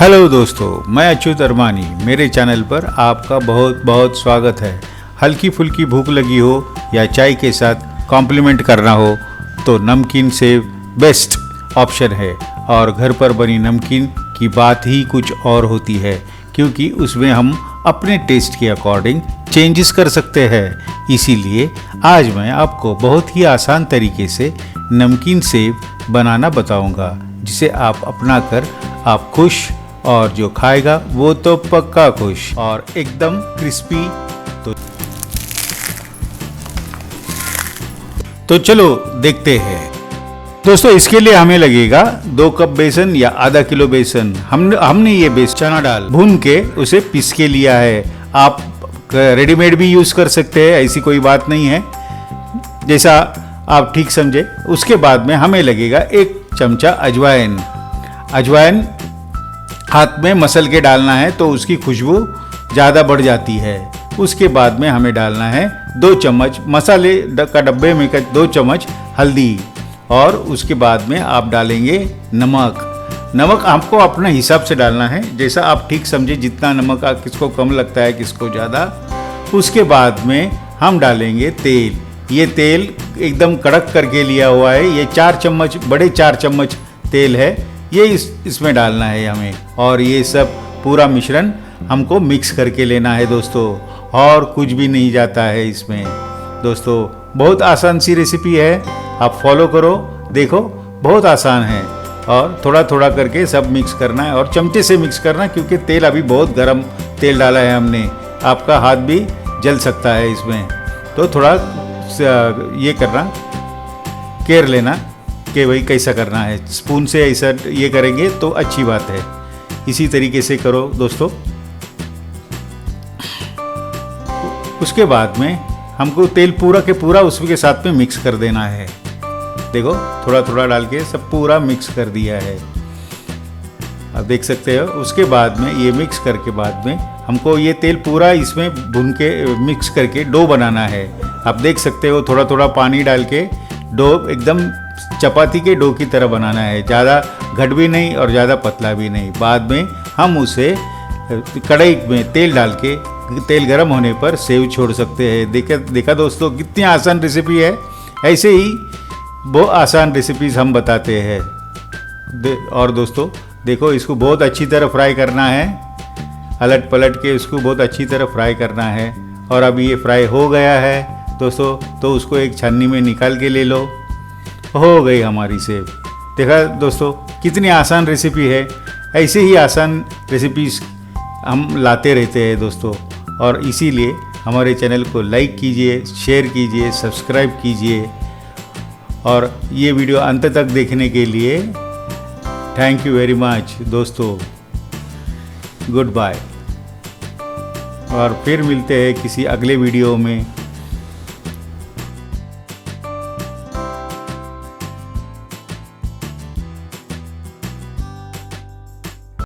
Hello दोस्तों, मैं Achyut Armani. मेरे चैनल पर आपका बहुत बहुत स्वागत है। हल्की फुल्की भूख लगी हो या चाय के साथ कॉम्प्लीमेंट करना हो तो नमकीन से बेस्ट ऑप्शन है। और घर पर बनी नमकीन की बात ही कुछ और होती है, क्योंकि उसमें हम अपने टेस्ट के अकॉर्डिंग चेंजेस कर सकते हैं। इसीलिए आज मैं आपको बहुत ही आसान तरीके से नमकीन सेव बनाना बताऊंगा, जिसे आप अपना कर आप खुश, और जो खाएगा वो तो पक्का खुश और एकदम क्रिस्पी। तो चलो देखते हैं। दोस्तों, इसके लिए हमें लगेगा 2 कप बेसन या आधा किलो बेसन। हमने ये बेसन चना दाल भून के उसे पीस के लिया है। आप रेडीमेड भी यूज कर सकते हैं, ऐसी कोई बात नहीं है, जैसा आप ठीक समझे। उसके बाद में हमें लगेगा 1 चमचा अजवाइन। अजवाइन हाथ में मसल के डालना है तो उसकी खुशबू ज़्यादा बढ़ जाती है। उसके बाद में हमें डालना है 2 चम्मच मसाले का डब्बे में 2 चम्मच हल्दी, और उसके बाद में आप डालेंगे नमक। नमक आपको अपने हिसाब से डालना है, जैसा आप ठीक समझे, जितना नमक किसको कम लगता है किसको ज़्यादा। उसके बाद में हम डालेंगे तेल। ये तेल एकदम कड़क करके लिया हुआ है। ये 4 चम्मच, बड़े 4 चम्मच तेल है, ये इसमें डालना है हमें। और ये सब पूरा मिश्रण हमको मिक्स करके लेना है दोस्तों, और कुछ भी नहीं जाता है इसमें। दोस्तों, बहुत आसान सी रेसिपी है, आप फॉलो करो, देखो बहुत आसान है। और थोड़ा थोड़ा करके सब मिक्स करना है, और चमचे से मिक्स करना, क्योंकि तेल अभी बहुत गर्म तेल डाला है हमने। आपका हाथ भी जल सकता है इसमें, तो थोड़ा ये करना, केयर लेना कि भाई कैसा करना है। स्पून से ऐसा ये करेंगे तो अच्छी बात है। इसी तरीके से करो दोस्तों। उसके बाद में हमको तेल पूरा के पूरा उसके साथ में मिक्स कर देना है। देखो, थोड़ा थोड़ा डाल के सब पूरा मिक्स कर दिया है, आप देख सकते हो। उसके बाद में ये मिक्स करके बाद में हमको ये तेल पूरा इसमें भून के मिक्स करके डो बनाना है। आप देख सकते हो, थोड़ा थोड़ा पानी डाल के डो एकदम चपाती के डो की तरह बनाना है। ज़्यादा घट भी नहीं और ज़्यादा पतला भी नहीं। बाद में हम उसे कढ़ाई में तेल डाल के, तेल गर्म होने पर सेव छोड़ सकते हैं। देखा दोस्तों, कितनी आसान रेसिपी है। ऐसे ही बहुत आसान रेसिपीज हम बताते हैं। और दोस्तों देखो, इसको बहुत अच्छी तरह फ्राई करना है, अलट पलट के इसको बहुत अच्छी तरह फ्राई करना है। और अभी ये फ्राई हो गया है दोस्तों, तो उसको एक छन्नी में निकाल के ले लो। हो गई हमारी सेव। देखा दोस्तों, कितनी आसान रेसिपी है। ऐसे ही आसान रेसिपीज हम लाते रहते हैं दोस्तों, और इसीलिए हमारे चैनल को लाइक कीजिए, शेयर कीजिए, सब्सक्राइब कीजिए। और ये वीडियो अंत तक देखने के लिए थैंक यू वेरी मच दोस्तों। गुड बाय, और फिर मिलते हैं किसी अगले वीडियो में।